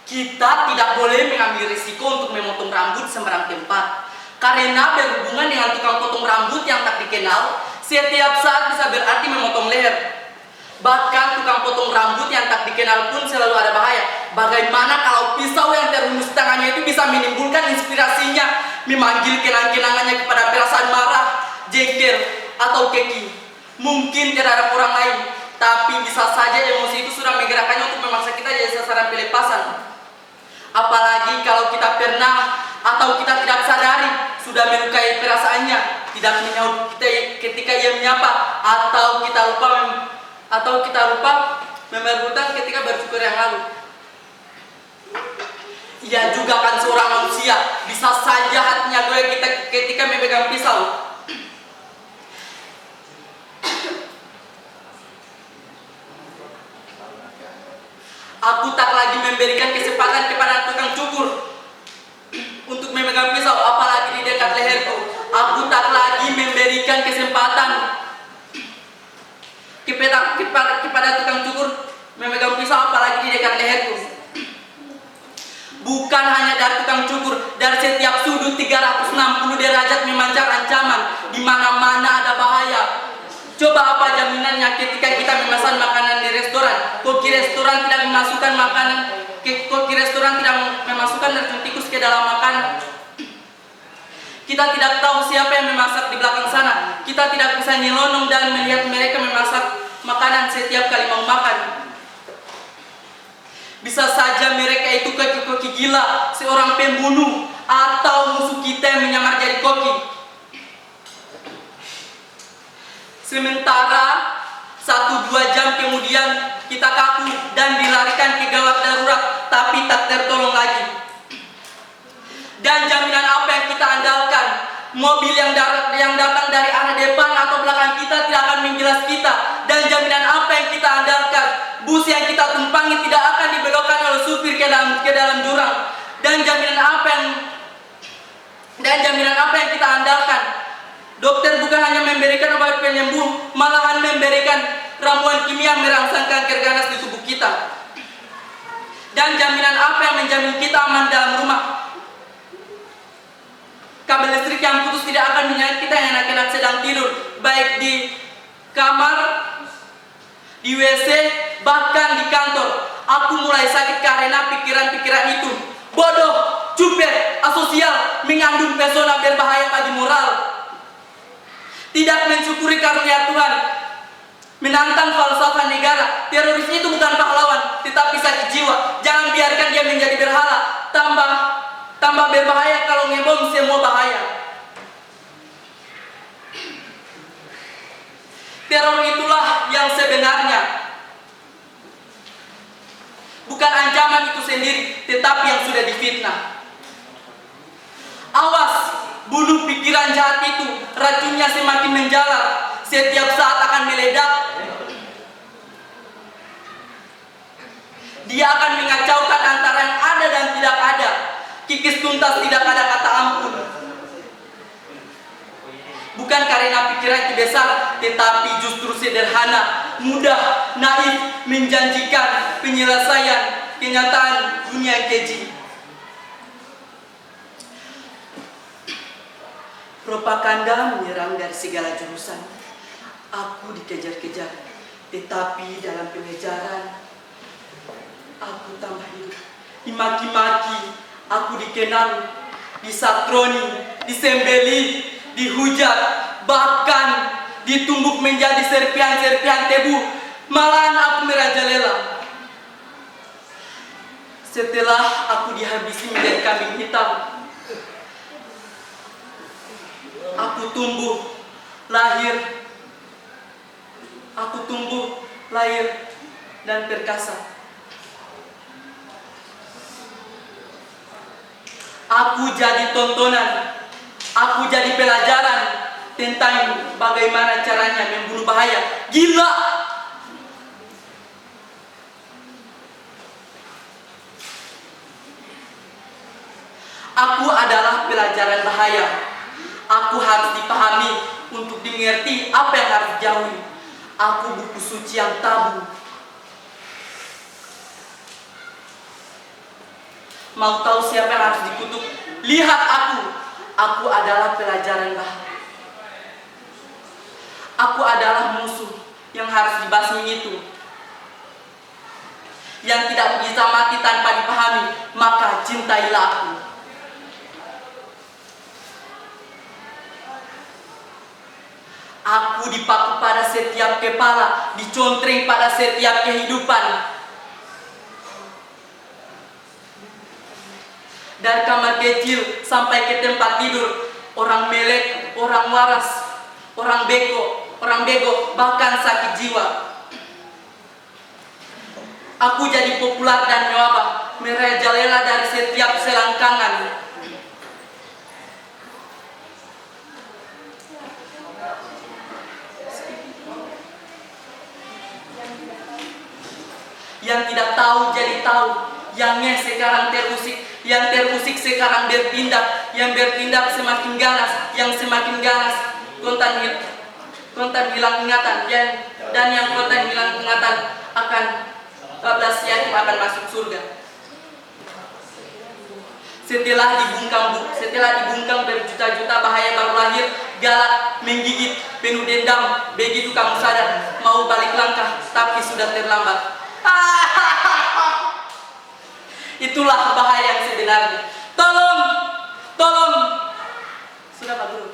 Kita tidak boleh mengambil risiko untuk memotong rambut sembarang tempat, karena berhubungan dengan tukang potong rambut yang tak dikenal, setiap saat bisa berarti memotong leher. Bahkan tukang potong rambut yang tak dikenal pun selalu ada bahaya. Bagaimana kalau pisau yang terhunus tangannya itu bisa menimbulkan inspirasinya, memanggil kenang-kenangannya kepada perasaan marah, jengkel, atau keki. Mungkin terhadap orang lain, tapi bisa saja emosi itu sudah menggerakkannya untuk memaksa kita jadi sasaran pelepasan. Apalagi kalau kita pernah atau kita tidak sadari sudah melukai perasaannya, tidak menyaut kita ketika ia menyapa, atau kita lupa membayar hutang ketika bersyukur yang lalu. Ia juga kan seorang manusia, bisa saja hatinya goyah kita ketika memegang pisau. Aku tak lagi memberikan kesempatan kepada tukang cukur untuk memegang pisau, apalagi di dekat leherku. Aku tak lagi memberikan kesempatan kepada tukang cukur memegang pisau, apalagi di dekat leherku. Bukan hanya dari tukang cukur, dari setiap sudut 360 derajat memancar ancaman. Di mana-mana ada bahaya. Coba apa jaminannya ketika kita memesan makanan di restoran? Koki restoran tidak memasukkan racun tikus ke dalam makanan. Kita tidak tahu siapa yang memasak di belakang sana. Kita tidak bisa nyelonong dan melihat mereka memasak makanan setiap kali mau makan. Bisa saja mereka itu koki-koki gila, seorang pembunuh, atau musuh kita yang menyamar jadi koki. Sementara 1-2 jam kemudian kita kaku dan dilarikan ke gawat darurat, tapi tak tertolong lagi. Dan jaminan apa yang kita andalkan? Mobil yang datang dari arah depan atau belakang kita tidak akan menggilas kita. Dan jaminan apa yang kita andalkan? Bus yang kita tumpangi tidak akan dibelokkan oleh supir ke dalam jurang. Dan jaminan apa yang kita andalkan? Dokter bukan hanya memberikan obat penyembuh, malahan memberikan ramuan kimia merangsang kanker ganas di tubuh kita. Dan jaminan apa yang menjamin kita aman dalam rumah? Kabel listrik yang putus tidak akan menyayat kita yang enak-enak sedang tidur, baik di kamar, di WC, bahkan di kantor. Aku mulai sakit karena pikiran-pikiran itu. Bodoh, cupet, asosial, mengandung pesona berbahaya bagi moral. Tidak mensyukuri karunia Tuhan, menantang falsafah negara. Teroris itu bukan pahlawan, tetapi sakit jiwa. Jangan biarkan dia menjadi berhala. Tambah berbahaya kalau ngebom semua bahaya. Teror itulah yang sebenarnya. Bukan ancaman itu sendiri, tetapi yang sudah difitnah. Awas, bunuh pikiran jahat itu, racunnya semakin menjalar, setiap saat akan meledak. Dia akan mengacaukan antara yang ada dan tidak ada. Kikis tuntas tidak ada kata ampun. Bukan karena pikiran itu besar, tetapi justru sederhana, mudah, naif, menjanjikan penyelesaian kenyataan dunia keji. Propaganda menyerang dari segala jurusan. Aku dikejar-kejar, tetapi dalam pengejaran aku tambah hidup. Dimaki-maki, aku dikenal, disatroni, disembeli, dihujat, bahkan ditumbuk menjadi serpihan-serpihan tebu. Malahan aku merajalela. Setelah aku dihabisi menjadi kambing hitam, aku tumbuh, lahir, dan perkasa. Aku jadi tontonan, aku jadi pelajaran tentang bagaimana caranya membunuh bahaya. Gila! Aku adalah pelajaran bahaya. Aku harus dipahami untuk dimengerti apa yang harus dijauhi. Aku buku suci yang tabu. Mau tahu siapa yang harus dikutuk? Lihat aku. Aku adalah pelajaran bahagia. Aku adalah musuh yang harus dibasmi itu. Yang tidak bisa mati tanpa dipahami, maka cintailah aku. Aku dipaku pada setiap kepala, dicontreng pada setiap kehidupan. Dari kamar kecil sampai ke tempat tidur, orang melek, orang waras, orang bego, bahkan sakit jiwa. Aku jadi populer dan mewabah, merajalela dari setiap selangkangan. Yang tidak tahu jadi tahu, yang sekarang terusik, yang terusik sekarang bertindak, yang bertindak semakin ganas, yang semakin ganas kontan hilang ingatan, dan yang kontan hilang ingatan akan 14 yatim akan masuk surga. Setelah dibungkam berjuta-juta bahaya baru lahir, galak, menggigit, penuh dendam. Begitu kamu sadar, mau balik langkah, tapi sudah terlambat. Itulah bahaya yang sebenarnya. Tolong. Sudah Pak Guru.